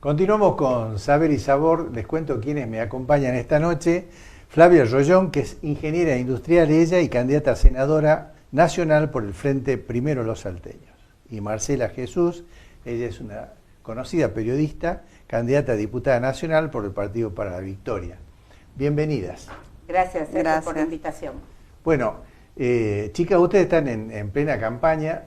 Continuamos con Saber y Sabor. Les cuento quiénes me acompañan esta noche. Flavia Rollón, que es ingeniera industrial ella y candidata a senadora nacional por el Frente Primero Los Salteños. Y Marcela Jesús, ella es una conocida periodista, candidata a diputada nacional por el Partido para la Victoria. Bienvenidas. Gracias, Sergio, por la invitación. Bueno, chicas, ustedes están en plena campaña.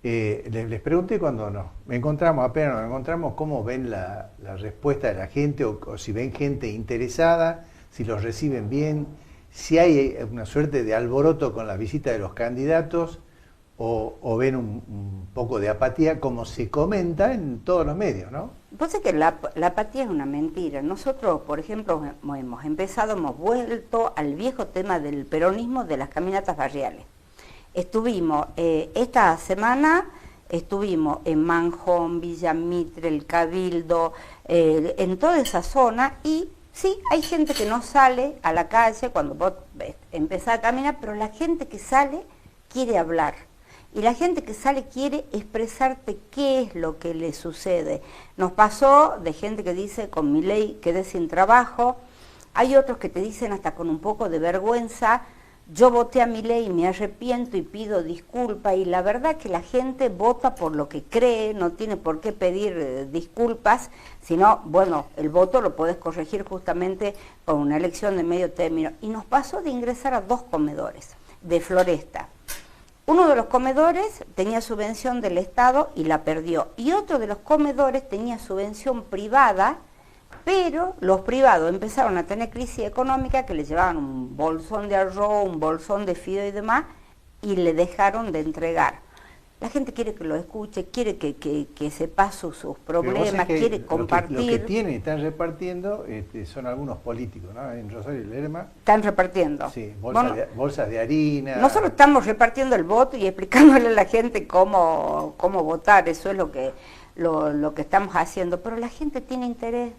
Les pregunté cuando apenas nos encontramos, cómo ven la respuesta de la gente o si ven gente interesada, si los reciben bien, si hay una suerte de alboroto con la visita de los candidatos o ven un poco de apatía, como se comenta en todos los medios, ¿no? Pues es que la apatía es una mentira. Nosotros, por ejemplo, hemos vuelto al viejo tema del peronismo de las caminatas barriales. Estuvimos, esta semana estuvimos en Manjón, Villa Mitre, El Cabildo, en toda esa zona, y sí, hay gente que no sale a la calle cuando vos empezás a caminar, pero la gente que sale quiere hablar. Y la gente que sale quiere expresarte qué es lo que le sucede. Nos pasó de gente que dice, con Milei quedé sin trabajo. Hay otros que te dicen hasta con un poco de vergüenza, yo voté a Milei y me arrepiento y pido disculpas. Y la verdad que la gente vota por lo que cree, no tiene por qué pedir disculpas, sino, bueno, el voto lo podés corregir justamente con una elección de medio término. Y nos pasó de ingresar a 2 comedores de Floresta. Uno de los comedores tenía subvención del Estado y la perdió. Y otro de los comedores tenía subvención privada, pero los privados empezaron a tener crisis económica, que le llevaban un bolsón de arroz, un bolsón de fideo y demás, y le dejaron de entregar. La gente quiere que lo escuche, quiere que sepa sus problemas, quiere compartir. Lo que tienen y están repartiendo son algunos políticos, ¿no? En Rosario y Lerma. Están repartiendo. Sí, bolsas de harina. Nosotros estamos repartiendo el voto y explicándole a la gente cómo votar, eso es lo que estamos haciendo, pero la gente tiene interés.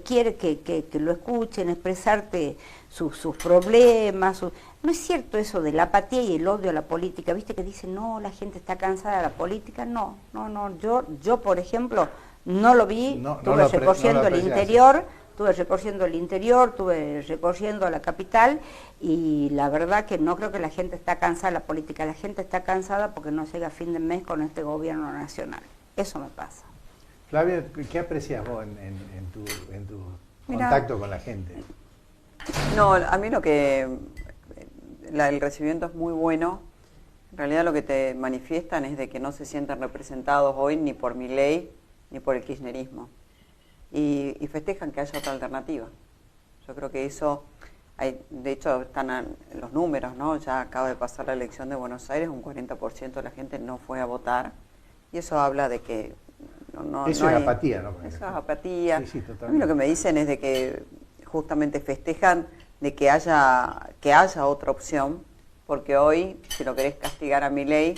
Quiere que lo escuchen, expresarte sus problemas. No es cierto eso de la apatía y el odio a la política. ¿Viste que dicen, no, la gente está cansada de la política? No. Yo por ejemplo, no lo vi. Estuve recorriendo el interior, estuve recorriendo la capital, y la verdad que no creo que la gente está cansada de la política. La gente está cansada porque no llega a fin de mes con este gobierno nacional. Eso me pasa. Flavia, ¿qué aprecias vos en tu contacto con la gente? No, a mí el recibimiento es muy bueno. En realidad lo que te manifiestan es de que no se sienten representados hoy ni por Milei ni por el kirchnerismo. Y festejan que haya otra alternativa. Yo creo que eso, de hecho están los números, ¿no? Ya acaba de pasar la elección de Buenos Aires, un 40% de la gente no fue a votar, y eso habla de que eso es apatía, ¿no? Eso es apatía. Sí, a mí lo que me dicen es de que justamente festejan de que haya otra opción, porque hoy, si lo querés castigar a Milei,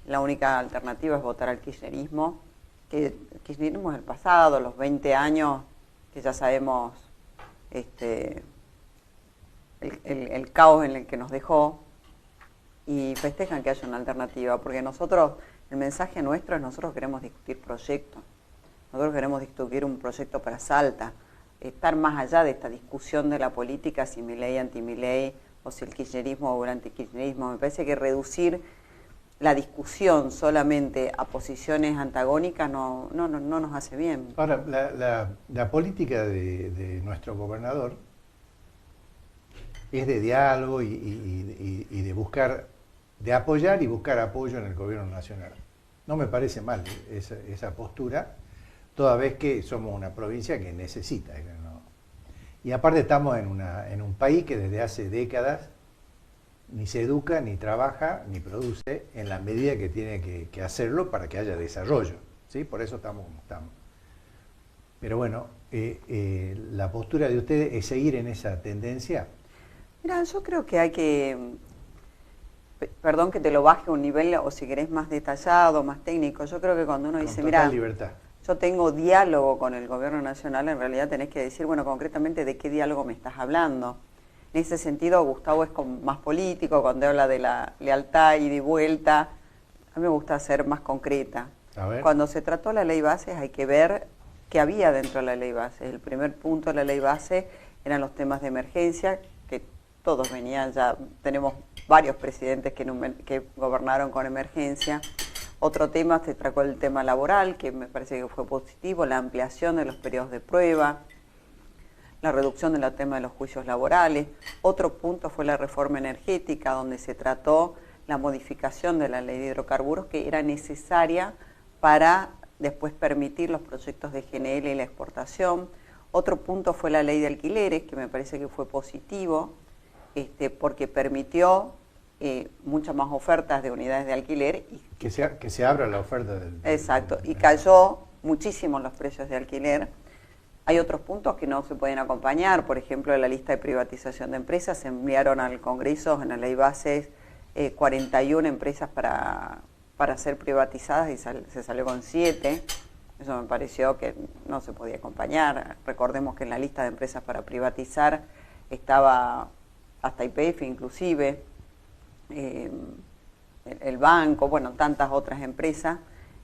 la única alternativa es votar al kirchnerismo, que el kirchnerismo es el pasado, los 20 años que ya sabemos el caos en el que nos dejó, y festejan que haya una alternativa, porque el mensaje nuestro es: nosotros queremos discutir proyectos, nosotros queremos discutir un proyecto para Salta, estar más allá de esta discusión de la política, si Milei, anti-Milei, o si el kirchnerismo o el antikirchnerismo. Me parece que reducir la discusión solamente a posiciones antagónicas no nos hace bien. Ahora, la política de nuestro gobernador es de diálogo y de buscar, de apoyar y buscar apoyo en el gobierno nacional. No me parece mal esa postura, toda vez que somos una provincia que necesita, ¿no? Y aparte estamos en un país que desde hace décadas ni se educa, ni trabaja, ni produce en la medida que tiene que hacerlo para que haya desarrollo, ¿sí? Por eso estamos como estamos. Pero bueno, la postura de ustedes es seguir en esa tendencia. Mira, yo creo que hay que, perdón que te lo baje a un nivel, o si querés más detallado, más técnico, yo creo que cuando uno dice, mira, libertad, yo tengo diálogo con el gobierno nacional, en realidad tenés que decir, bueno, concretamente de qué diálogo me estás hablando. En ese sentido, Gustavo es más político, cuando habla de la lealtad y de vuelta. A mí me gusta ser más concreta. Cuando se trató la ley bases, hay que ver que había dentro de la ley base. El primer punto de la ley base eran los temas de emergencia, que todos venían ya, tenemos varios presidentes que gobernaron con emergencia. Otro tema se trató el tema laboral, que me parece que fue positivo, la ampliación de los periodos de prueba, la reducción del tema de los juicios laborales. Otro punto fue la reforma energética, donde se trató la modificación de la ley de hidrocarburos, que era necesaria para después permitir los proyectos de GNL y la exportación. Otro punto fue la ley de alquileres, que me parece que fue positivo, porque permitió muchas más ofertas de unidades de alquiler. Y que se abra la oferta del... Exacto, y cayó muchísimo los precios de alquiler. Hay otros puntos que no se pueden acompañar, por ejemplo, la lista de privatización de empresas. Se enviaron al Congreso en la ley base 41 empresas para ser privatizadas y se salió con 7. Eso me pareció que no se podía acompañar. Recordemos que en la lista de empresas para privatizar estaba hasta YPF inclusive, el banco, bueno, tantas otras empresas.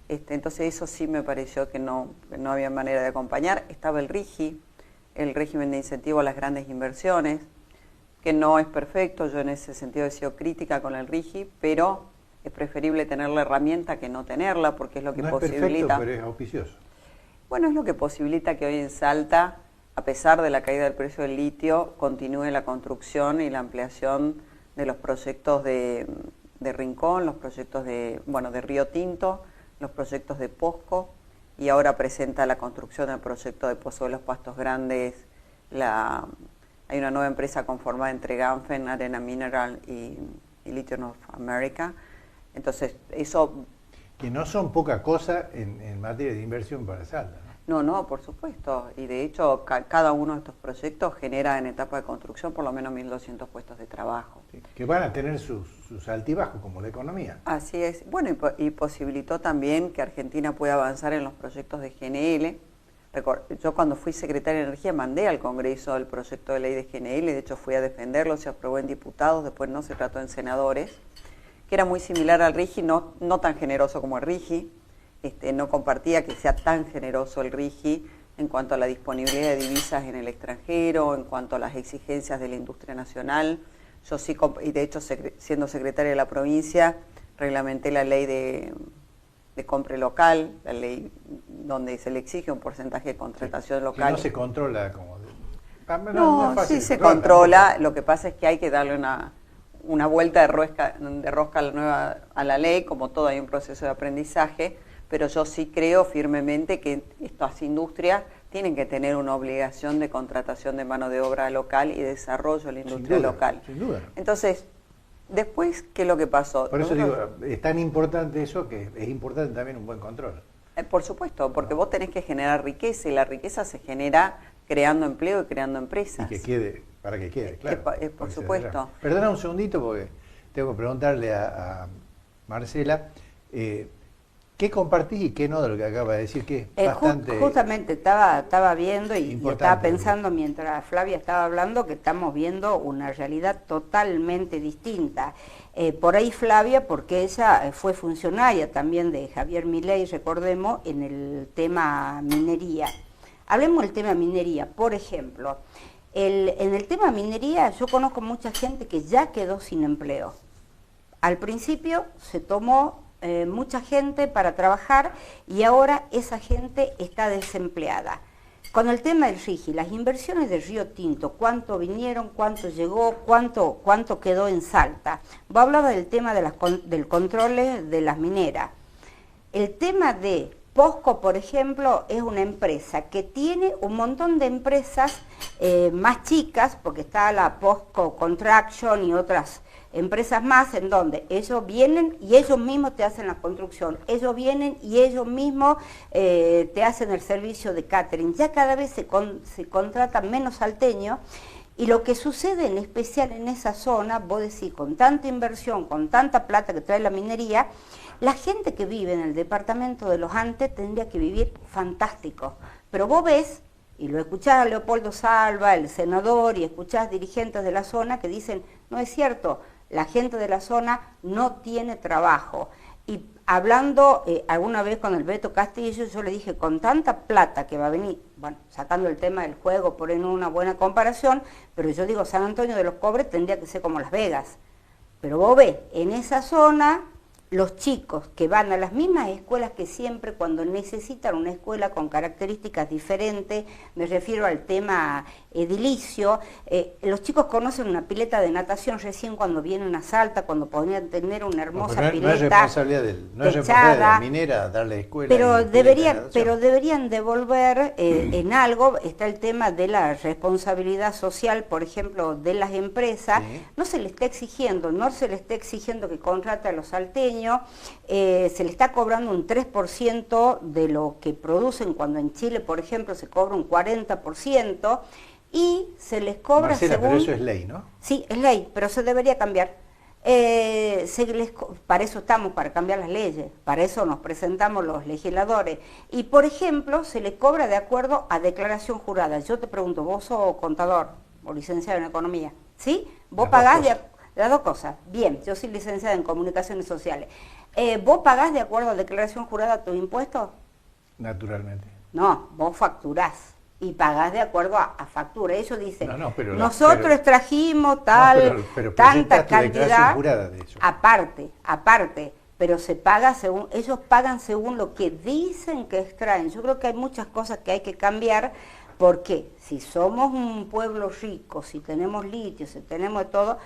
Entonces eso sí me pareció que no había manera de acompañar. Estaba el RIGI, el régimen de incentivo a las grandes inversiones, que no es perfecto. Yo en ese sentido he sido crítica con el RIGI, pero es preferible tener la herramienta que no tenerla, porque es lo que posibilita... No es perfecto, pero es auspicioso. Bueno, es lo que posibilita que hoy en Salta, a pesar de la caída del precio del litio, continúe la construcción y la ampliación de los proyectos de Rincón, los proyectos de Río Tinto, los proyectos de POSCO, y ahora presenta la construcción del proyecto de Pozo de los Pastos Grandes. Hay una nueva empresa conformada entre Ganfen, Arena Mineral y Lithium of America. Entonces, eso... Que no son poca cosa en materia de inversión para Salta, ¿no? No, por supuesto. Y de hecho, cada uno de estos proyectos genera en etapa de construcción por lo menos 1.200 puestos de trabajo. Sí, que van a tener sus altibajos, como la economía. Así es. Bueno, y posibilitó también que Argentina pueda avanzar en los proyectos de GNL. Yo cuando fui secretaria de Energía mandé al Congreso el proyecto de ley de GNL, de hecho fui a defenderlo, se aprobó en diputados, después no se trató en senadores, que era muy similar al RIGI, no tan generoso como el RIGI. No compartía que sea tan generoso el RIGI en cuanto a la disponibilidad de divisas en el extranjero, en cuanto a las exigencias de la industria nacional. Yo sí, y de hecho siendo secretaria de la provincia, reglamenté la ley de compra local, la ley donde se le exige un porcentaje de contratación local. Que no se controla como... No, sí se controla, lo que pasa es que hay que darle una vuelta de rosca a la ley, como todo hay un proceso de aprendizaje, pero yo sí creo firmemente que estas industrias tienen que tener una obligación de contratación de mano de obra local y desarrollo de la industria local. Sin duda. Entonces, después, ¿qué es lo que pasó? Por eso digo, es tan importante eso que es importante también un buen control. Por supuesto, porque vos tenés que generar riqueza y la riqueza se genera creando empleo y creando empresas. Y que quede, para que quede, claro. Por supuesto. Perdona un segundito porque tengo que preguntarle a Marcela, ¿qué compartís y qué no de lo que acaba de decir? Que es bastante... Justamente estaba viendo y estaba pensando mientras Flavia estaba hablando que estamos viendo una realidad totalmente distinta. Por ahí Flavia, porque ella fue funcionaria también de Javier Milei, recordemos, en el tema minería. Hablemos del tema minería, por ejemplo. En el tema minería yo conozco mucha gente que ya quedó sin empleo. Al principio se tomó mucha gente para trabajar y ahora esa gente está desempleada. Con el tema del RIGI, las inversiones de Río Tinto, cuánto vinieron, cuánto llegó, cuánto quedó en Salta. Vos hablabas del tema del control de las mineras. El tema de POSCO, por ejemplo, es una empresa que tiene un montón de empresas más chicas, porque está la POSCO Contraction y otras empresas más, en donde ellos vienen y ellos mismos te hacen la construcción, ellos vienen y ellos mismos te hacen el servicio de catering. Ya cada vez se contratan menos salteños, y lo que sucede en especial en esa zona, vos decís, con tanta inversión, con tanta plata que trae la minería, la gente que vive en el departamento de Los Andes tendría que vivir fantástico. Pero vos ves, y lo escuchás a Leopoldo Salva, el senador, y escuchás dirigentes de la zona que dicen, no es cierto, la gente de la zona no tiene trabajo. Y hablando alguna vez con el Beto Castillo, yo le dije, con tanta plata que va a venir, bueno, sacando el tema del juego, por en una buena comparación, pero yo digo, San Antonio de los Cobres tendría que ser como Las Vegas. Pero vos ves, en esa zona, los chicos que van a las mismas escuelas que siempre, cuando necesitan una escuela con características diferentes, me refiero al tema edilicio, los chicos conocen una pileta de natación recién cuando vienen a Salta, cuando podrían tener una hermosa pileta. No es responsabilidad de la minera darle escuela. Pero deberían devolver en algo, está el tema de la responsabilidad social, por ejemplo, de las empresas. Sí. No se le está exigiendo que contrate a los salteños, se le está cobrando un 3% de lo que producen, cuando en Chile, por ejemplo, se cobra un 40%, y se les cobra Marcela, según... pero eso es ley, ¿no? Sí, es ley, pero se debería cambiar. Para eso estamos, para cambiar las leyes, para eso nos presentamos los legisladores. Y, por ejemplo, se le cobra de acuerdo a declaración jurada. Yo te pregunto, vos sos contador o licenciado en economía, ¿sí? Vos pagás las dos cosas. Bien, yo soy licenciada en comunicaciones sociales. ¿Vos pagás de acuerdo a declaración jurada tus impuestos? Naturalmente. No, vos facturás y pagás de acuerdo a factura. Ellos dicen, pero nosotros trajimos tanta cantidad, jurada de eso. aparte, pero se paga según, ellos pagan según lo que dicen que extraen. Yo creo que hay muchas cosas que hay que cambiar, porque si somos un pueblo rico, si tenemos litio, si tenemos todo,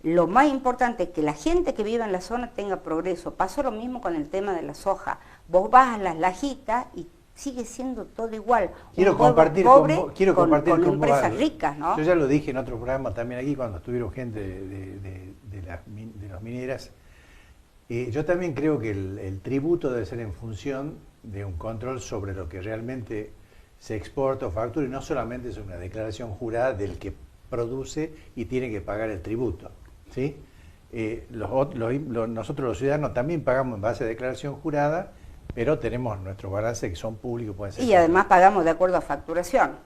lo más importante es que la gente que vive en la zona tenga progreso. Pasó lo mismo con el tema de la soja. Vos vas a las Lajitas y sigue siendo todo igual. Quiero compartir con empresas ricas, ¿no? Yo ya lo dije en otro programa también aquí, cuando estuvieron gente de las mineras. Yo también creo que el tributo debe ser en función de un control sobre lo que realmente se exporta o factura, y no solamente es una declaración jurada del que produce y tiene que pagar el tributo, ¿sí? Nosotros los ciudadanos también pagamos en base a declaración jurada, pero tenemos nuestros balances que son públicos, pueden ser. Y además pagamos de acuerdo a facturación.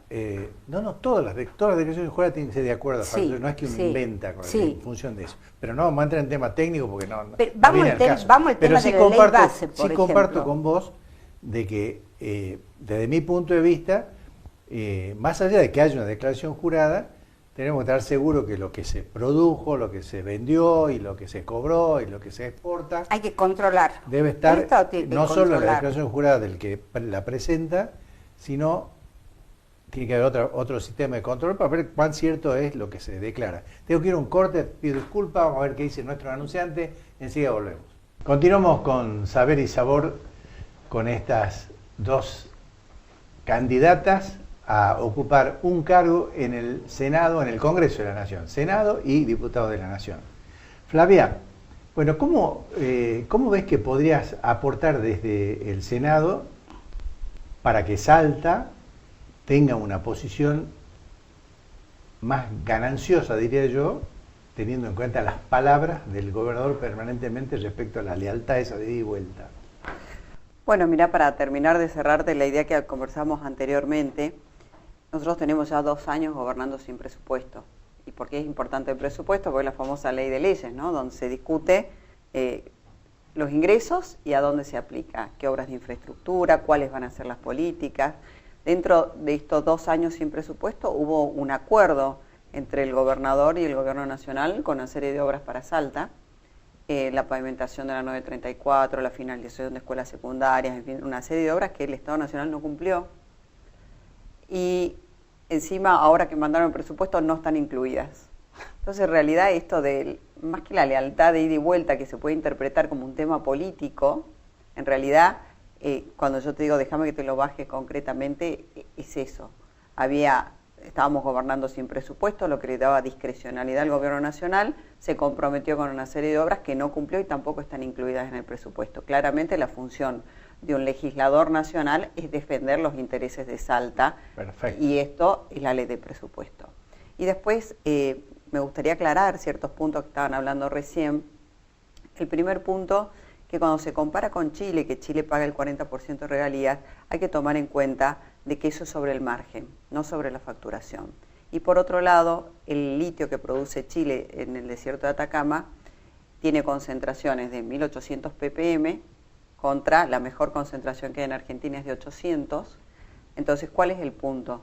Todas las declaraciones juradas tienen que ser de acuerdo a facturación, no es que uno inventa en función de eso. Pero no vamos a entrar en tema técnico porque no vamos al tema de la ley base, por ejemplo. Sí comparto con vos de que, desde mi punto de vista, más allá de que haya una declaración jurada, tenemos que estar seguros que lo que se produjo, lo que se vendió y lo que se cobró y lo que se exporta... Hay que controlar. Debe estar no solo en la declaración jurada del que la presenta, sino tiene que haber otro sistema de control para ver cuán cierto es lo que se declara. Tengo que ir a un corte, pido disculpas, vamos a ver qué dice nuestro anunciante, enseguida volvemos. Continuamos con Saber y Sabor, con estas dos candidatas a ocupar un cargo en el Senado, en el Congreso de la Nación, Senado y Diputado de la Nación. Flavia, bueno, ¿cómo ves que podrías aportar desde el Senado para que Salta tenga una posición más gananciosa, diría yo, teniendo en cuenta las palabras del gobernador permanentemente respecto a la lealtad esa de ida y vuelta? Bueno, mira, para terminar de cerrarte la idea que conversamos anteriormente, nosotros tenemos ya 2 años gobernando sin presupuesto. ¿Y por qué es importante el presupuesto? Porque es la famosa ley de leyes, ¿no? Donde se discute los ingresos y a dónde se aplica, qué obras de infraestructura, cuáles van a ser las políticas. Dentro de estos 2 años sin presupuesto hubo un acuerdo entre el gobernador y el gobierno nacional con una serie de obras para Salta, la pavimentación de la 934, la finalización de escuelas secundarias, en fin, una serie de obras que el Estado Nacional no cumplió. Y encima, ahora que mandaron el presupuesto, no están incluidas. Entonces, en realidad, esto de, más que la lealtad de ida y vuelta, que se puede interpretar como un tema político, en realidad, cuando yo te digo, déjame que te lo baje concretamente, es eso. Estábamos gobernando sin presupuesto, lo que le daba discrecionalidad al gobierno nacional, se comprometió con una serie de obras que no cumplió y tampoco están incluidas en el presupuesto. Claramente, la función de un legislador nacional es defender los intereses de Salta. Perfecto. Y esto es la ley de presupuesto. Y después me gustaría aclarar ciertos puntos que estaban hablando recién. El primer punto, que cuando se compara con Chile, que Chile paga el 40% de regalías, hay que tomar en cuenta de que eso es sobre el margen, no sobre la facturación. Y por otro lado, el litio que produce Chile en el desierto de Atacama tiene concentraciones de 1800 ppm contra la mejor concentración que hay en Argentina es de 800. Entonces, ¿cuál es el punto?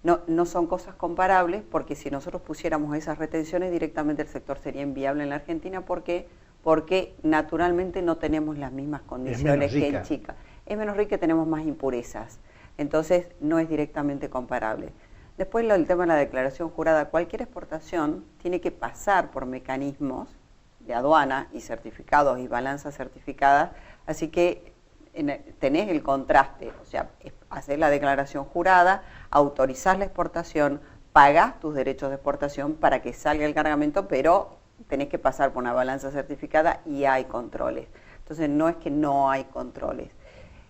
No son cosas comparables, porque si nosotros pusiéramos esas retenciones directamente el sector sería inviable en la Argentina. ¿Por qué? Porque naturalmente no tenemos las mismas condiciones que en Chica. Es menos rica y tenemos más impurezas. Entonces no es directamente comparable. Después el tema de la declaración jurada. Cualquier exportación tiene que pasar por mecanismos de aduana y certificados y balanzas certificadas. Así que tenés el contraste, o sea, hacer la declaración jurada, autorizás la exportación, pagás tus derechos de exportación para que salga el cargamento, pero tenés que pasar por una balanza certificada y hay controles. Entonces no es que no hay controles.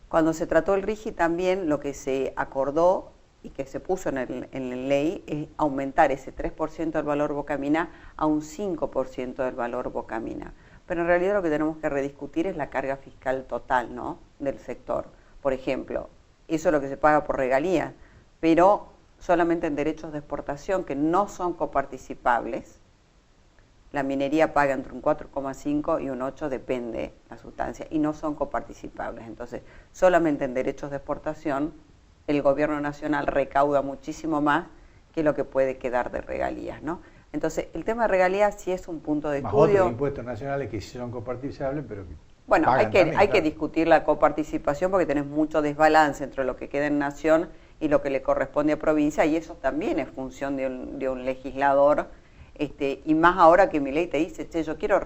Cuando se trató el RIGI también lo que se acordó y que se puso en la ley es aumentar ese 3% del valor Bocamina a un 5% del valor Bocamina. Pero en realidad lo que tenemos que rediscutir es la carga fiscal total, ¿no?, del sector. Por ejemplo, eso es lo que se paga por regalías, pero solamente en derechos de exportación que no son coparticipables. La minería paga entre un 4,5 y un 8, depende la sustancia, y no son coparticipables. Entonces, solamente en derechos de exportación, el gobierno nacional recauda muchísimo más que lo que puede quedar de regalías, ¿no? Entonces, el tema de regalías sí es un punto de más estudio. Otros impuestos nacionales que sí son coparticipables, pero que bueno, hay también, que discutir la coparticipación porque tenés mucho desbalance entre lo que queda en nación y lo que le corresponde a provincia, y eso también es función de un legislador, y más ahora que mi ley te dice, che, yo quiero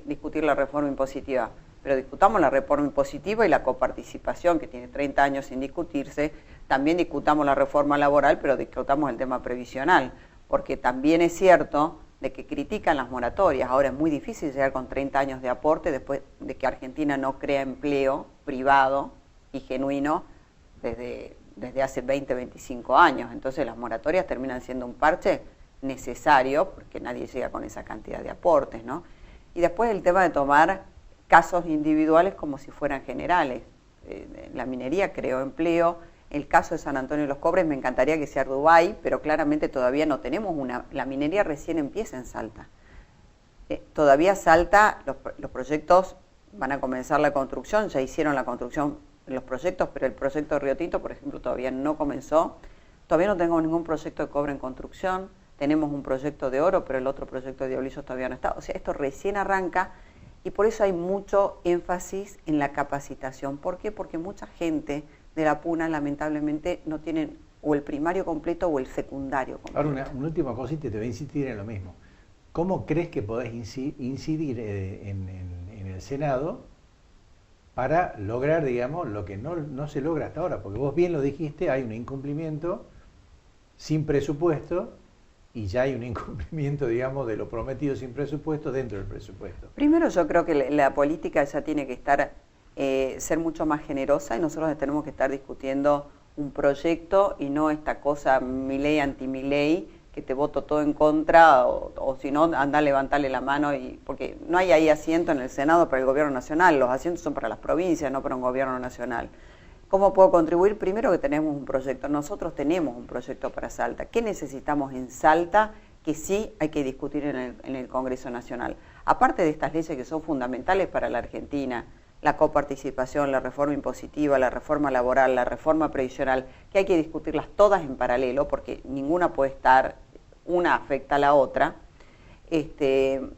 discutir la reforma impositiva, pero discutamos la reforma impositiva y la coparticipación, que tiene 30 años sin discutirse, también discutamos la reforma laboral, pero discutamos el tema previsional, porque también es cierto de que critican las moratorias. Ahora es muy difícil llegar con 30 años de aporte después de que Argentina no crea empleo privado y genuino desde hace 20, 25 años. Entonces las moratorias terminan siendo un parche necesario porque nadie llega con esa cantidad de aportes, ¿no? Y después el tema de tomar casos individuales como si fueran generales. La minería creó empleo. El caso de San Antonio de los Cobres me encantaría que sea Dubái, pero claramente todavía no tenemos la minería recién empieza en Salta. Todavía Salta, los proyectos van a comenzar la construcción, ya hicieron la construcción en los proyectos, pero el proyecto de Río Tinto, por ejemplo, todavía no comenzó. Todavía no tenemos ningún proyecto de cobre en construcción, tenemos un proyecto de oro, pero el otro proyecto de diablillos todavía no está. O sea, esto recién arranca y por eso hay mucho énfasis en la capacitación. ¿Por qué? Porque mucha gente de la Puna lamentablemente no tienen o el primario completo o el secundario completo. Ahora una última cosita y te voy a insistir en lo mismo. ¿Cómo crees que podés incidir en el Senado para lograr, digamos, lo que no se logra hasta ahora? Porque vos bien lo dijiste, hay un incumplimiento sin presupuesto y ya hay un incumplimiento, digamos, de lo prometido sin presupuesto dentro del presupuesto. Primero yo creo que la política ya tiene que estar ser mucho más generosa y nosotros tenemos que estar discutiendo un proyecto y no esta cosa mi ley anti mi ley que te voto todo en contra o si no anda a levantarle la mano porque no hay ahí asiento en el Senado para el gobierno nacional, los asientos son para las provincias, no para un gobierno nacional. ¿Cómo puedo contribuir? Primero que tenemos un proyecto, nosotros tenemos un proyecto para Salta. ¿Qué necesitamos en Salta? Que sí hay que discutir en el Congreso Nacional. Aparte de estas leyes que son fundamentales para la Argentina, la coparticipación, la reforma impositiva, la reforma laboral, la reforma previsional, que hay que discutirlas todas en paralelo, porque ninguna puede estar, una afecta a la otra, y que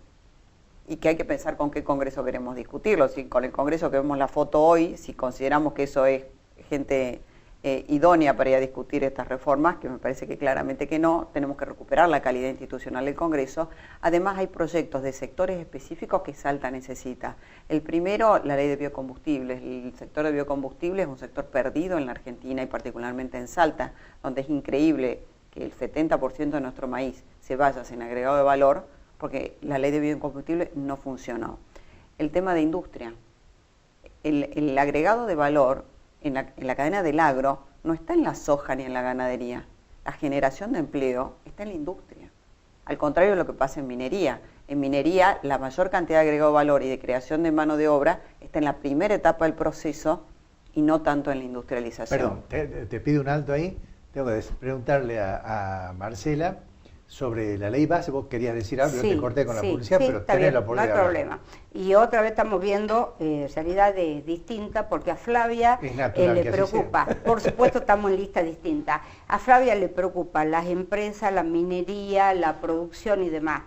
hay que pensar con qué Congreso queremos discutirlo. Si con el Congreso que vemos la foto hoy, si consideramos que eso es gente idónea para ir a discutir estas reformas, que me parece que claramente que no, tenemos que recuperar la calidad institucional del Congreso. Además hay proyectos de sectores específicos que Salta necesita. El primero, la ley de biocombustibles. El sector de biocombustibles es un sector perdido en la Argentina y particularmente en Salta, donde es increíble que el 70% de nuestro maíz se vaya sin agregado de valor, porque la ley de biocombustibles no funcionó. El tema de industria. El agregado de valor en la cadena del agro no está en la soja ni en la ganadería. La generación de empleo está en la industria. Al contrario de lo que pasa en minería. En minería, la mayor cantidad de agregado de valor y de creación de mano de obra está en la primera etapa del proceso y no tanto en la industrialización. Perdón, te pido un alto ahí. Tengo que preguntarle a Marcela, sobre la ley base, vos querías decir algo, Sí, yo te corté con la sí, publicidad, sí, pero está tenés bien, la no hay oportunidad de hablar. problema. Y otra vez estamos viendo realidades distintas porque a Flavia Es natural le que así preocupa, sea. por supuesto estamos en lista distinta, a Flavia le preocupa las empresas, la minería, la producción y demás.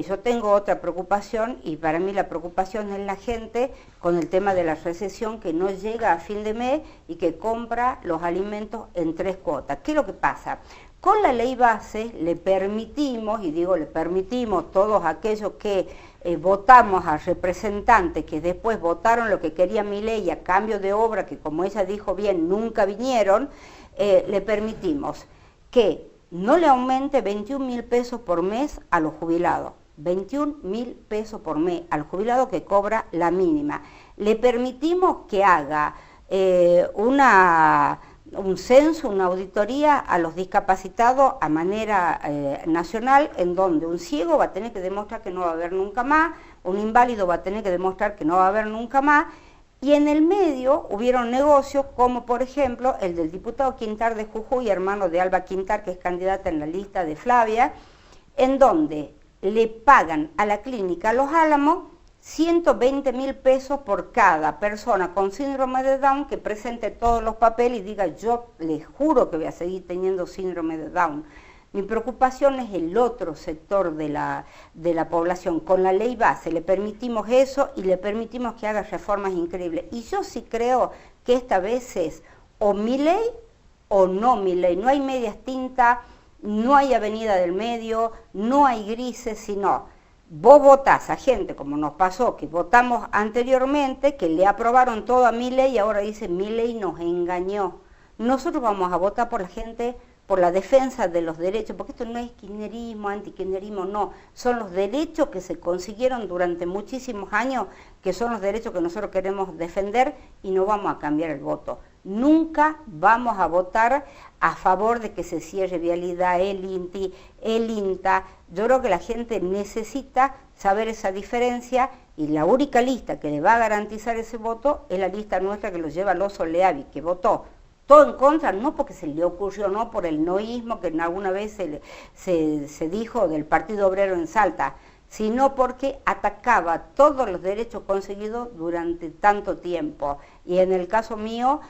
Yo tengo otra preocupación y para mí la preocupación es la gente con el tema de la recesión que no llega a fin de mes y que compra los alimentos en 3 cuotas. ¿Qué es lo que pasa? Con la ley base le permitimos, y digo le permitimos todos aquellos que votamos a representantes que después votaron lo que quería Milei a cambio de obra, que como ella dijo bien, nunca vinieron, le permitimos que no le aumente 21.000 pesos por mes a los jubilados, 21.000 pesos por mes al jubilado que cobra la mínima. Le permitimos que haga un censo, una auditoría a los discapacitados a manera nacional, en donde un ciego va a tener que demostrar que no va a haber nunca más, un inválido va a tener que demostrar que no va a haber nunca más, y en el medio hubieron negocios como por ejemplo el del diputado Quintar de Jujuy, hermano de Alba Quintar, que es candidata en la lista de Flavia, en donde le pagan a la clínica Los Álamos 120.000 pesos por cada persona con síndrome de Down que presente todos los papeles y diga yo les juro que voy a seguir teniendo síndrome de Down. Mi preocupación es el otro sector de la población. Con la ley base le permitimos eso y le permitimos que haga reformas increíbles. Y yo sí creo que esta vez es o Milei o no Milei. No hay medias tintas, no hay avenida del medio, no hay grises, sino vos votás a gente, como nos pasó, que votamos anteriormente, que le aprobaron todo a Milei y ahora dice Milei nos engañó. Nosotros vamos a votar por la gente, por la defensa de los derechos, porque esto no es kirchnerismo, antikirchnerismo, no, son los derechos que se consiguieron durante muchísimos años, que son los derechos que nosotros queremos defender y no vamos a cambiar el voto. Nunca vamos a votar a favor de que se cierre Vialidad, el INTI, el INTA. Yo creo que la gente necesita saber esa diferencia y la única lista que le va a garantizar ese voto es la lista nuestra que lo lleva Loso Leavi, que votó todo en contra, no porque se le ocurrió, no por el noísmo que alguna vez se dijo del Partido Obrero en Salta, sino porque atacaba todos los derechos conseguidos durante tanto tiempo. Y en el caso mío,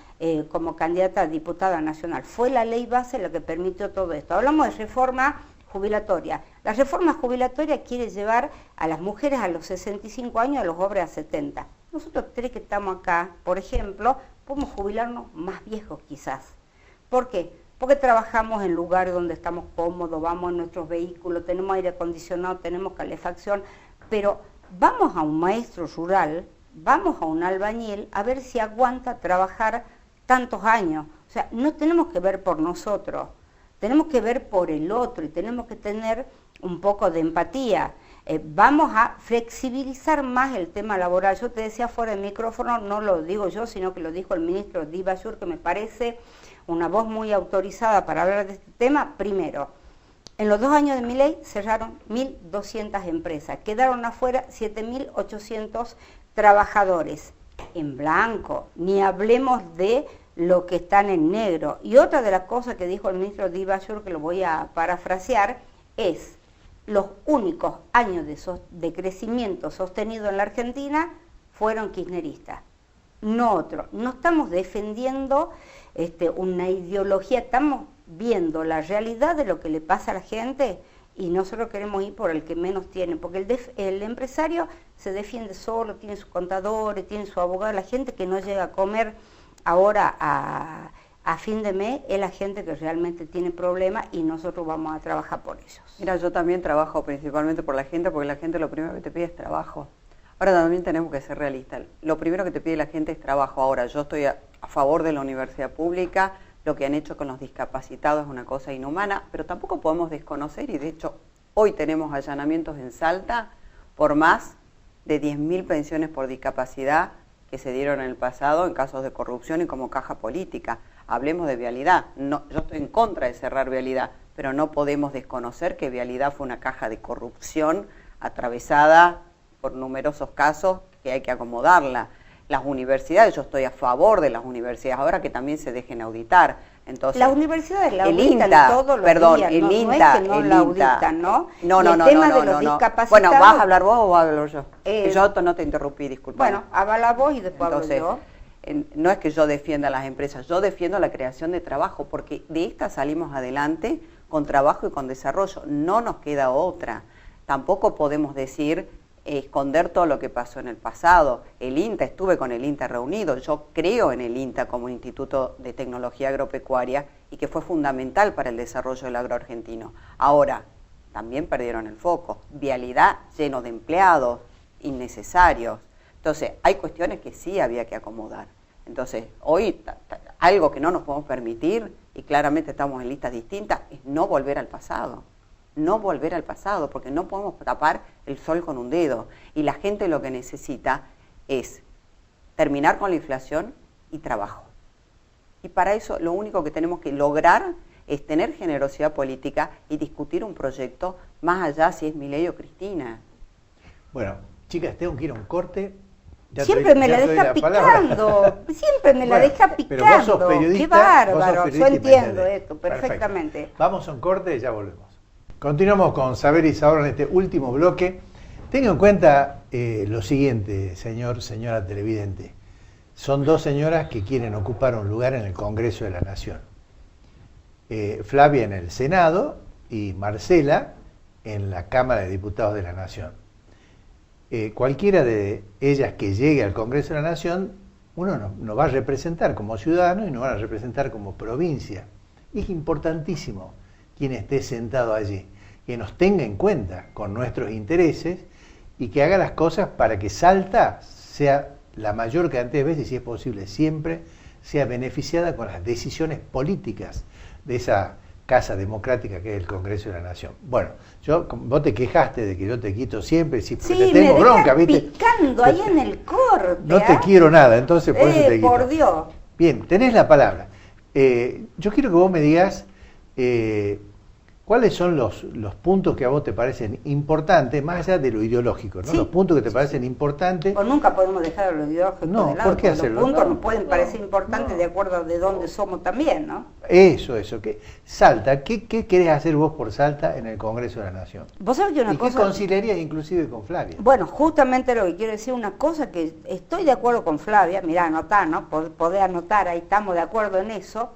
como candidata a diputada nacional, fue la ley base la que permitió todo esto. Hablamos de reforma jubilatoria. La reforma jubilatoria quiere llevar a las mujeres a los 65 años, a los hombres a 70. Nosotros 3 que estamos acá, por ejemplo, podemos jubilarnos más viejos quizás. ¿Por qué? Porque trabajamos en lugares donde estamos cómodos, vamos en nuestros vehículos, tenemos aire acondicionado, tenemos calefacción, pero vamos a un maestro rural, vamos a un albañil a ver si aguanta trabajar tantos años. O sea, no tenemos que ver por nosotros, tenemos que ver por el otro y tenemos que tener un poco de empatía. Vamos a flexibilizar más el tema laboral. Yo te decía fuera del micrófono, no lo digo yo, sino que lo dijo el ministro Dibajur, que me parece una voz muy autorizada para hablar de este tema. Primero, en los 2 años de Milei cerraron 1.200 empresas, quedaron afuera 7.800 trabajadores en blanco, ni hablemos de lo que están en negro. Y otra de las cosas que dijo el ministro Dibajur, que lo voy a parafrasear, es los únicos años de crecimiento sostenido en la Argentina fueron kirchneristas, no otros. No estamos defendiendo una ideología, estamos viendo la realidad de lo que le pasa a la gente y nosotros queremos ir por el que menos tiene, porque el empresario se defiende solo, tiene sus contadores, tiene su abogado. La gente que no llega a comer ahora a fin de mes es la gente que realmente tiene problemas y nosotros vamos a trabajar por ellos. Mira, yo también trabajo principalmente por la gente, porque la gente lo primero que te pide es trabajo. Ahora también tenemos que ser realistas. Lo primero que te pide la gente es trabajo. Ahora, yo estoy a favor de la universidad pública, lo que han hecho con los discapacitados es una cosa inhumana, pero tampoco podemos desconocer, y de hecho hoy tenemos allanamientos en Salta por más de 10.000 pensiones por discapacidad que se dieron en el pasado en casos de corrupción y como caja política. Hablemos de Vialidad. No, yo estoy en contra de cerrar Vialidad, pero no podemos desconocer que Vialidad fue una caja de corrupción atravesada por numerosos casos que hay que acomodarla. Las universidades, yo estoy a favor de las universidades, ahora que también se dejen auditar. Entonces, las universidades la el auditan INTA, todos los perdón, días, el no, INTA, no es que no el la INTA. auditan, ¿no? No, Y no, el no, tema no, de los no. discapacitados. Bueno, ¿vas a hablar vos o voy a hablar yo? Que yo no te interrumpí, disculpa. Bueno, habla vos y después Entonces, hablo yo. No es que yo defienda a las empresas, yo defiendo la creación de trabajo, porque de esta salimos adelante con trabajo y con desarrollo, no nos queda otra. Tampoco podemos decir, esconder todo lo que pasó en el pasado. El INTA, estuve con el INTA reunido, yo creo en el INTA como Instituto de Tecnología Agropecuaria y que fue fundamental para el desarrollo del agro argentino. Ahora, también perdieron el foco, vialidad lleno de empleados innecesarios. Entonces, hay cuestiones que sí había que acomodar. Entonces, hoy algo que no nos podemos permitir, y claramente estamos en listas distintas, es no volver al pasado. No volver al pasado, porque no podemos tapar el sol con un dedo. Y la gente lo que necesita es terminar con la inflación y trabajo. Y para eso lo único que tenemos que lograr es tener generosidad política y discutir un proyecto más allá si es Milei o Cristina. Bueno, chicas, tengo que ir a un corte. Siempre me la deja picando, siempre me la deja picando. Pero vos sos periodista. Qué bárbaro, Vos sos yo entiendo y esto perfectamente. Perfecto. Vamos a un corte y ya volvemos. Continuamos con Saber y Sabor en este último bloque. Tenga en cuenta lo siguiente, señora televidente. Son dos señoras que quieren ocupar un lugar en el Congreso de la Nación. Flavia en el Senado y Marcela en la Cámara de Diputados de la Nación. Cualquiera de ellas que llegue al Congreso de la Nación, uno nos va a representar como ciudadano y nos va a representar como provincia. Y es importantísimo quien esté sentado allí, que nos tenga en cuenta con nuestros intereses y que haga las cosas para que Salta sea la mayor cantidad de veces, si es posible, siempre sea beneficiada con las decisiones políticas de esa casa democrática que es el Congreso de la Nación. Bueno, vos te quejaste de que yo te quito siempre, sí, porque te tengo bronca, ¿viste? Picando ahí en el corte. No te quiero nada, entonces por eso te quito. Por Dios. Bien, tenés la palabra. Yo quiero que vos me digas cuáles son los puntos que a vos te parecen importantes, más allá de lo ideológico, ¿no? Sí, los puntos que te parecen importantes. Pues nunca podemos dejar lo ideológico de lado. ¿Por qué hacerlo? Los puntos nos pueden parecer importantes de acuerdo a de dónde somos también, ¿no? Eso. Salta, ¿qué querés hacer vos por Salta en el Congreso de la Nación? Vos sabés que una cosa... ¿Y qué conciliarías inclusive con Flavia? Bueno, justamente lo que quiero decir, una cosa que estoy de acuerdo con Flavia, mirá, anotar, ¿no? Poder anotar, ahí estamos de acuerdo en eso,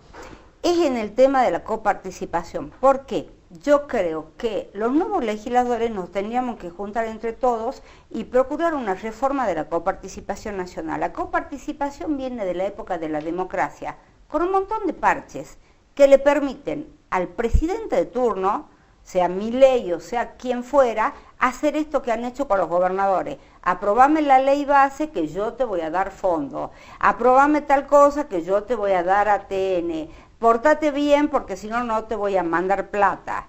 es en el tema de la coparticipación. ¿Por qué? Yo creo que los nuevos legisladores nos tendríamos que juntar entre todos y procurar una reforma de la coparticipación nacional. La coparticipación viene de la época de la democracia, con un montón de parches que le permiten al presidente de turno, sea Milei o sea quien fuera, hacer esto que han hecho con los gobernadores. Aprobame la ley base que yo te voy a dar fondo, aprobame tal cosa que yo te voy a dar ATN, pórtate bien porque si no, no te voy a mandar plata.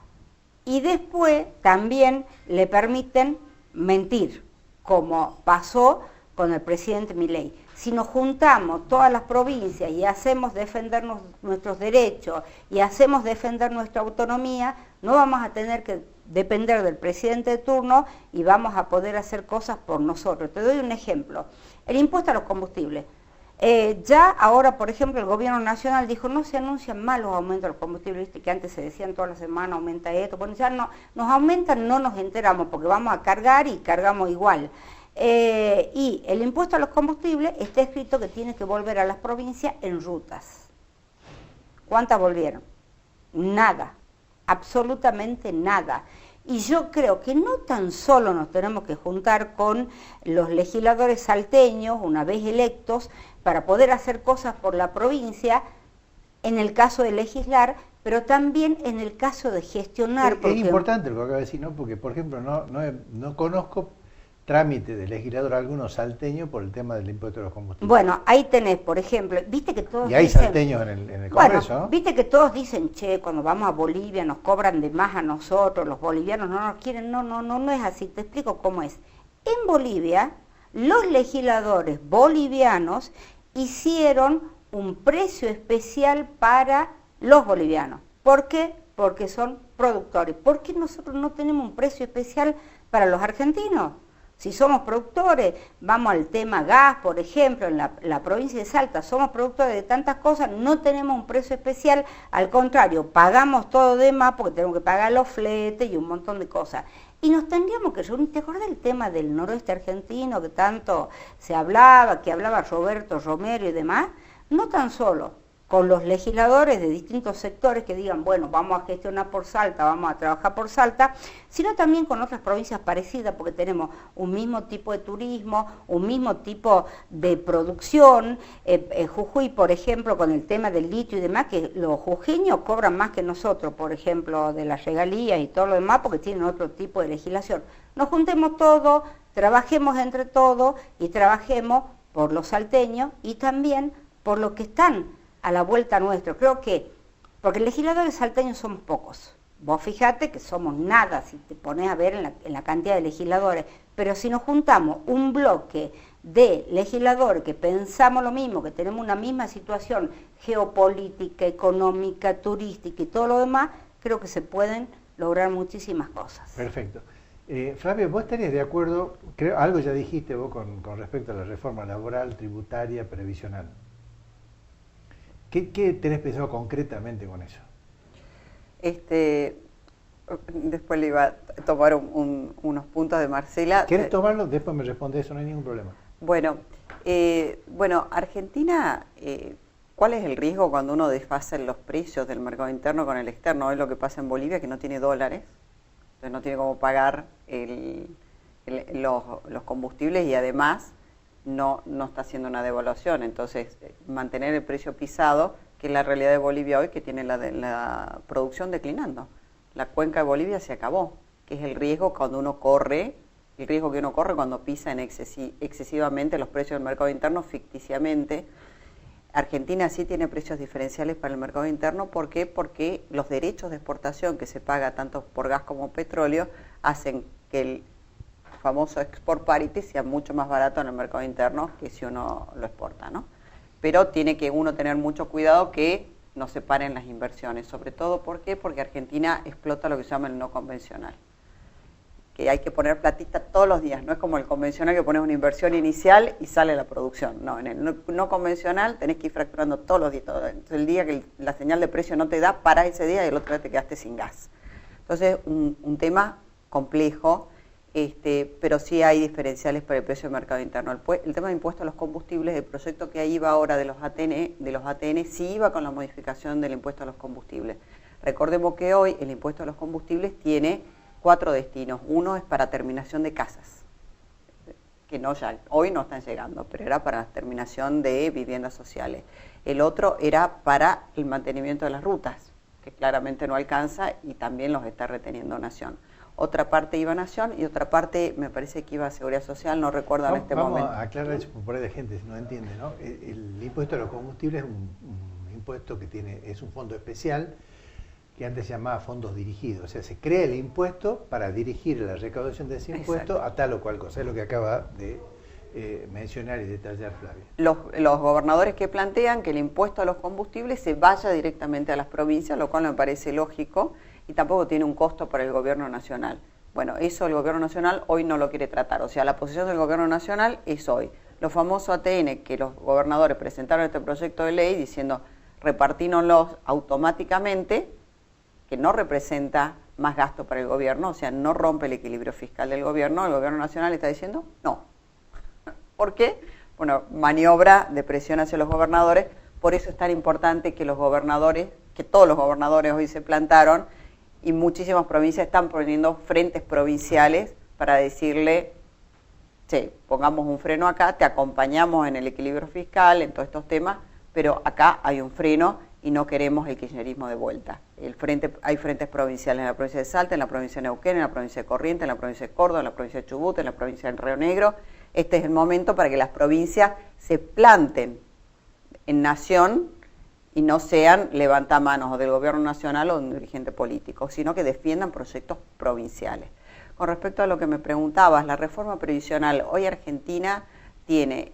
Y después también le permiten mentir, como pasó con el presidente Milei. Si nos juntamos todas las provincias y hacemos defender nuestros derechos y hacemos defender nuestra autonomía, no vamos a tener que depender del presidente de turno y vamos a poder hacer cosas por nosotros. Te doy un ejemplo. El impuesto a los combustibles. Ya ahora, por ejemplo, el gobierno nacional dijo, no se anuncian más los aumentos de los combustibles, que antes se decían toda la semana, aumenta esto, bueno, ya no, nos aumentan, no nos enteramos, porque vamos a cargar y cargamos igual. Y el impuesto a los combustibles está escrito que tiene que volver a las provincias en rutas. ¿Cuántas volvieron? Nada, absolutamente nada. Y yo creo que no tan solo nos tenemos que juntar con los legisladores salteños, una vez electos, para poder hacer cosas por la provincia, en el caso de legislar, pero también en el caso de gestionar. Es importante lo que acaba de decir, ¿no? Porque, por ejemplo, no conozco trámite de legislador alguno salteño por el tema del impuesto a los combustibles. Bueno, ahí tenés, por ejemplo, viste que todos y hay dicen, salteños en el Congreso, bueno, ¿no? Viste que todos dicen, che, cuando vamos a Bolivia nos cobran de más a nosotros, los bolivianos no nos quieren, no es así, te explico cómo es. En Bolivia, los legisladores bolivianos hicieron un precio especial para los bolivianos. ¿Por qué? Porque son productores. ¿Por qué nosotros no tenemos un precio especial para los argentinos? Si somos productores, vamos al tema gas, por ejemplo, en la provincia de Salta, somos productores de tantas cosas, no tenemos un precio especial, al contrario, pagamos todo de más porque tenemos que pagar los fletes y un montón de cosas. Y nos tendríamos que reunir. ¿Te acuerdas del tema del noroeste argentino que tanto se hablaba, que hablaba Roberto Romero y demás? No tan solo con los legisladores de distintos sectores que digan, bueno, vamos a gestionar por Salta, vamos a trabajar por Salta, sino también con otras provincias parecidas, porque tenemos un mismo tipo de turismo, un mismo tipo de producción. Jujuy, por ejemplo, con el tema del litio y demás, que los jujeños cobran más que nosotros, por ejemplo, de las regalías y todo lo demás, porque tienen otro tipo de legislación. Nos juntemos todos, trabajemos entre todos y trabajemos por los salteños y también por los que están a la vuelta nuestro. Creo que, porque legisladores salteños somos pocos. Vos fijate que somos nada si te pones a ver en la cantidad de legisladores, pero si nos juntamos un bloque de legisladores que pensamos lo mismo, que tenemos una misma situación geopolítica, económica, turística y todo lo demás, creo que se pueden lograr muchísimas cosas. Perfecto. Flavio, ¿vos estarías de acuerdo? Creo, algo ya dijiste vos con respecto a la reforma laboral, tributaria, previsional. ¿Qué tenés pensado concretamente con eso? Después le iba a tomar unos puntos de Marcela. ¿Quieres tomarlo? Después me responde eso, no hay ningún problema. Bueno, Argentina, ¿cuál es el riesgo cuando uno desfasa los precios del mercado interno con el externo? Es lo que pasa en Bolivia, que no tiene dólares, entonces no tiene cómo pagar los combustibles y además no está haciendo una devaluación. Entonces, mantener el precio pisado, que es la realidad de Bolivia hoy, que tiene la producción declinando. La cuenca de Bolivia se acabó, que es el riesgo cuando uno corre, el riesgo que uno corre cuando pisa excesivamente los precios del mercado interno ficticiamente. Argentina sí tiene precios diferenciales para el mercado interno. ¿Por qué? Porque los derechos de exportación que se paga tanto por gas como petróleo hacen que el famoso export parity sea mucho más barato en el mercado interno que si uno lo exporta, ¿no? Pero tiene que uno tener mucho cuidado que no se paren las inversiones, sobre todo ¿por qué? Porque Argentina explota lo que se llama el no convencional, que hay que poner platita todos los días, no es como el convencional que pones una inversión inicial y sale la producción, no, en el no convencional tenés que ir fracturando todos los días, entonces el día que la señal de precio no te da, para ese día y el otro día te quedaste sin gas. Entonces un tema complejo. Pero sí hay diferenciales para el precio del mercado interno. El tema de impuestos a los combustibles, el proyecto que iba ahora de los ATN sí iba con la modificación del impuesto a los combustibles. Recordemos que hoy el impuesto a los combustibles tiene 4 destinos. Uno es para terminación de casas, que hoy no están llegando, pero era para la terminación de viviendas sociales. El otro era para el mantenimiento de las rutas, que claramente no alcanza y también los está reteniendo Nación. Otra parte iba a Nación y otra parte me parece que iba a Seguridad Social, no recuerdo en este momento. Vamos a aclarar eso por ahí de gente si no entiende, ¿no? El impuesto a los combustibles es un impuesto que es un fondo especial que antes se llamaba fondos dirigidos. O sea, se crea el impuesto para dirigir la recaudación de ese impuesto. Exacto. A tal o cual cosa. Es lo que acaba de mencionar y detallar Flavia. Los gobernadores que plantean que el impuesto a los combustibles se vaya directamente a las provincias, lo cual me parece lógico, y tampoco tiene un costo para el gobierno nacional. Bueno, eso el gobierno nacional hoy no lo quiere tratar, o sea, la posición del gobierno nacional es hoy. Los famosos ATN que los gobernadores presentaron este proyecto de ley diciendo repartínoslos automáticamente, que no representa más gasto para el gobierno, o sea, no rompe el equilibrio fiscal del gobierno, el gobierno nacional está diciendo no. ¿Por qué? Bueno, maniobra de presión hacia los gobernadores, por eso es tan importante que los gobernadores, que todos los gobernadores hoy se plantaron, y muchísimas provincias están poniendo frentes provinciales para decirle, che, pongamos un freno acá, te acompañamos en el equilibrio fiscal, en todos estos temas, pero acá hay un freno y no queremos el kirchnerismo de vuelta. Hay frentes provinciales en la provincia de Salta, en la provincia de Neuquén, en la provincia de Corrientes, en la provincia de Córdoba, en la provincia de Chubut, en la provincia de Río Negro. Este es el momento para que las provincias se planten en Nación y no sean levantamanos o del gobierno nacional o de un dirigente político, sino que defiendan proyectos provinciales. Con respecto a lo que me preguntabas, la reforma previsional, hoy Argentina tiene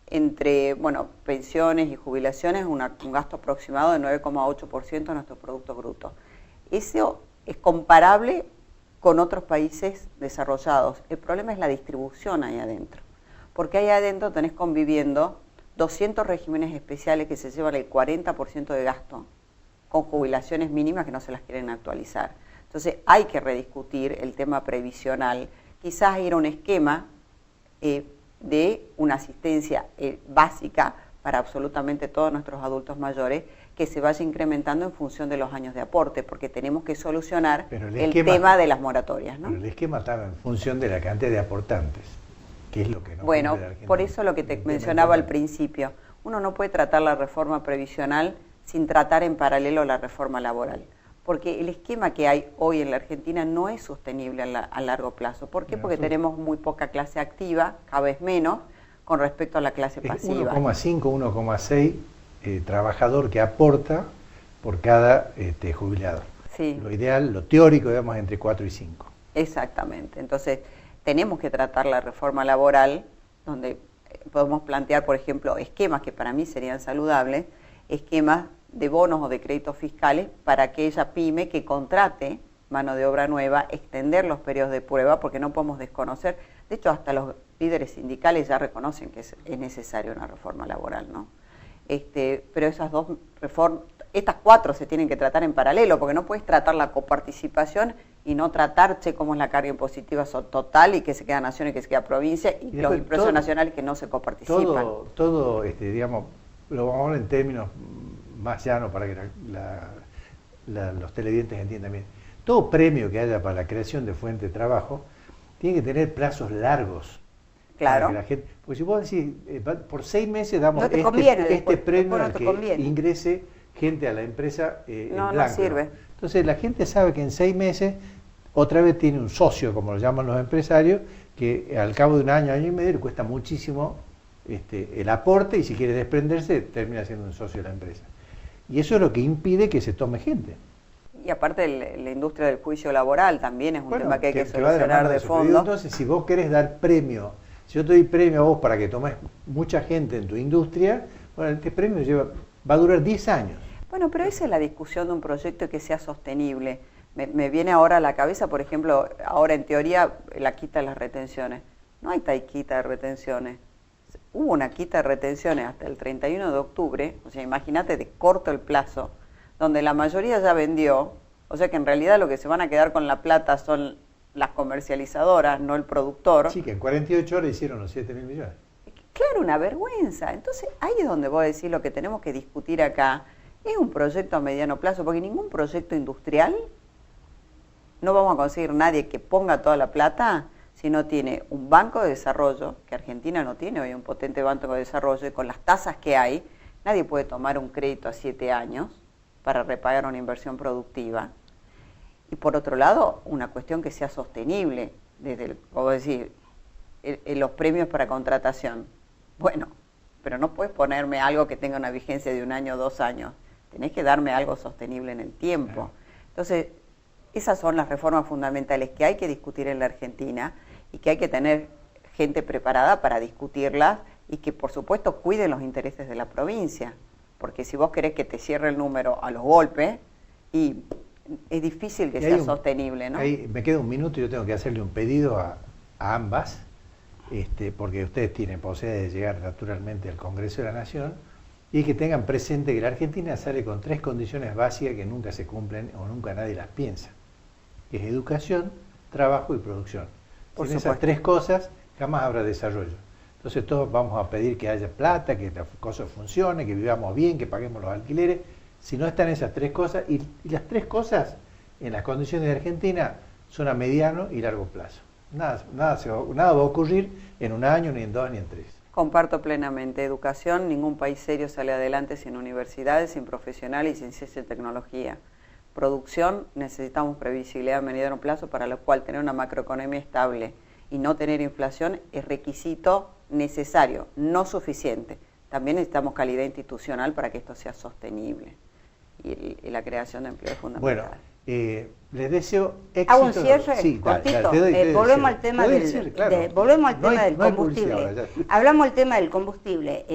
entre pensiones y jubilaciones un gasto aproximado de 9,8% de nuestro Producto Bruto. Eso es comparable con otros países desarrollados. El problema es la distribución ahí adentro, porque ahí adentro tenés conviviendo 200 regímenes especiales que se llevan el 40% de gasto, con jubilaciones mínimas que no se las quieren actualizar. Entonces hay que rediscutir el tema previsional, quizás ir a un esquema de una asistencia básica para absolutamente todos nuestros adultos mayores, que se vaya incrementando en función de los años de aporte, porque tenemos que solucionar el tema de las moratorias, ¿no? Pero el esquema estaba en función de la cantidad de aportantes, que es lo que no bueno, cumple la Argentina. por eso lo que te mencionaba al principio, uno no puede tratar la reforma previsional sin tratar en paralelo la reforma laboral, porque el esquema que hay hoy en la Argentina no es sostenible a largo plazo. ¿Por qué? Porque tenemos muy poca clase activa, cada vez menos, con respecto a la clase pasiva. 1,5, 1,6 trabajador que aporta por cada jubilado. Sí. Lo ideal, lo teórico, digamos, entre 4 y 5. Exactamente. Entonces, tenemos que tratar la reforma laboral, donde podemos plantear, por ejemplo, esquemas que para mí serían saludables, esquemas de bonos o de créditos fiscales para aquella pyme que contrate mano de obra nueva, extender los periodos de prueba, porque no podemos desconocer. De hecho, hasta los líderes sindicales ya reconocen que es necesaria una reforma laboral, ¿no? Pero esas dos reformas, estas 4 se tienen que tratar en paralelo, porque no puedes tratar la coparticipación y no tratar, cómo es la carga impositiva total y que se queda nación y que se queda provincia, y los impuestos nacionales que no se coparticipan. Todo, digamos, lo vamos a hablar en términos más llanos para que los televidentes entiendan bien. Todo premio que haya para la creación de fuente de trabajo tiene que tener plazos largos. Claro. Para que la gente, porque si vos decís, por 6 meses damos no te conviene, este premio no al que conviene. ingrese gente a la empresa en blanco. No sirve. Entonces la gente sabe que en 6 meses otra vez tiene un socio, como lo llaman los empresarios, que al cabo de un año, año y medio, le cuesta muchísimo el aporte, y si quiere desprenderse termina siendo un socio de la empresa. Y eso es lo que impide que se tome gente. Y aparte la industria del juicio laboral también es un tema que hay que va de la solucionar mano de eso. fondo. Entonces, si vos querés dar premio, si yo te doy premio a vos para que tomes mucha gente en tu industria, bueno, este premio va a durar 10 años. Bueno, pero esa es la discusión de un proyecto que sea sostenible. Me viene ahora a la cabeza, por ejemplo, ahora en teoría la quita de las retenciones. No hay tal quita de retenciones. Hubo una quita de retenciones hasta el 31 de octubre, o sea, imagínate de corto el plazo, donde la mayoría ya vendió, o sea que en realidad lo que se van a quedar con la plata son las comercializadoras, no el productor. Sí, que en 48 horas hicieron los 7.000 millones. Claro, una vergüenza. Entonces, ahí es donde vos decís lo que tenemos que discutir acá. Es un proyecto a mediano plazo, porque ningún proyecto industrial, no vamos a conseguir nadie que ponga toda la plata si no tiene un banco de desarrollo, que Argentina no tiene hoy un potente banco de desarrollo, y con las tasas que hay, nadie puede tomar un crédito a 7 años para repagar una inversión productiva. Y por otro lado, una cuestión que sea sostenible, desde como decir, los premios para contratación. Bueno, pero no puedes ponerme algo que tenga una vigencia de 1 año o 2 años. Tenés que darme algo sostenible en el tiempo. Entonces, esas son las reformas fundamentales que hay que discutir en la Argentina y que hay que tener gente preparada para discutirlas y que, por supuesto, cuiden los intereses de la provincia. Porque si vos querés que te cierre el número a los golpes, y es difícil que sea sostenible, ¿no? Ahí me queda un minuto y yo tengo que hacerle un pedido a ambas, porque ustedes tienen posibilidad de llegar naturalmente al Congreso de la Nación, y que tengan presente que la Argentina sale con 3 condiciones básicas que nunca se cumplen o nunca nadie las piensa, que es educación, trabajo y producción. Sin esas 3 cosas jamás habrá desarrollo. Entonces todos vamos a pedir que haya plata, que las cosas funcionen, que vivamos bien, que paguemos los alquileres. Si no están esas 3 cosas, y las 3 cosas en las condiciones de Argentina son a mediano y largo plazo. Nada va a ocurrir en 1 año, ni en 2, ni en 3. Comparto plenamente. Educación, ningún país serio sale adelante sin universidades, sin profesionales y sin ciencia y tecnología. Producción, necesitamos previsibilidad a mediano plazo, para lo cual tener una macroeconomía estable y no tener inflación es requisito necesario, no suficiente. También necesitamos calidad institucional para que esto sea sostenible. Y la creación de empleo es fundamental. Bueno, les deseo éxito. Hago un cierre, sí, cortito. Dale, Volvemos al tema del combustible. Hablamos del tema del combustible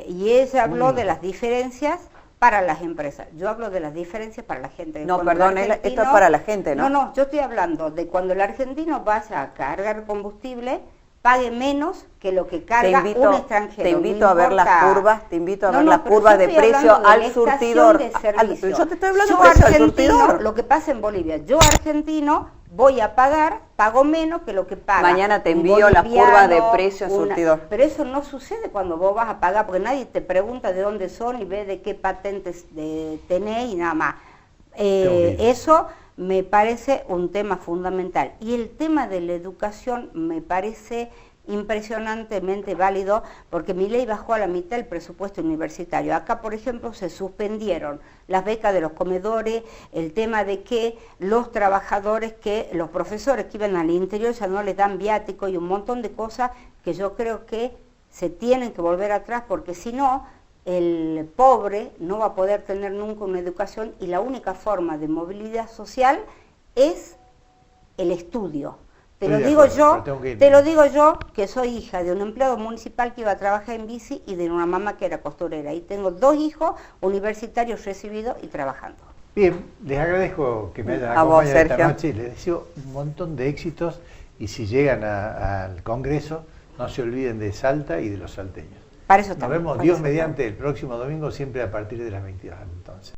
y ella habló de las diferencias para las empresas. Yo hablo de las diferencias para la gente. No, Cuando perdón, el esto es para la gente, ¿no? No, yo estoy hablando de cuando el argentino vaya a cargar combustible, pague menos que lo que carga un extranjero. Te invito No a ver las importa. curvas, te invito a No, ver no, las pero curvas yo de estoy precio hablando de al la surtidor. estación de servicio. Yo te estoy hablando Yo de precio al argentino, surtidor. lo que pasa en Bolivia, yo argentino voy a pago menos que lo que paga. Mañana te un envío la boliviano, curva de precio a surtidor. Pero eso no sucede cuando vos vas a pagar, porque nadie te pregunta de dónde son y ve de qué patentes tenés y nada más. Eso me parece un tema fundamental. Y el tema de la educación me parece impresionantemente válido, porque Milei bajó a la mitad el presupuesto universitario. Acá, por ejemplo, se suspendieron las becas de los comedores, el tema de que los trabajadores, los profesores que iban al interior ya no les dan viático y un montón de cosas que yo creo que se tienen que volver atrás, porque si no, el pobre no va a poder tener nunca una educación, y la única forma de movilidad social es el estudio. Te lo digo yo, que soy hija de un empleado municipal que iba a trabajar en bici y de una mamá que era costurera. Y tengo 2 hijos universitarios recibidos y trabajando. Bien, les agradezco que me hayan A vos, acompañado esta Sergio. noche. Les deseo un montón de éxitos, y si llegan al Congreso, no se olviden de Salta y de los salteños. Para eso Nos estamos. vemos, Dios mediante, el próximo domingo, siempre a partir de las 22 entonces.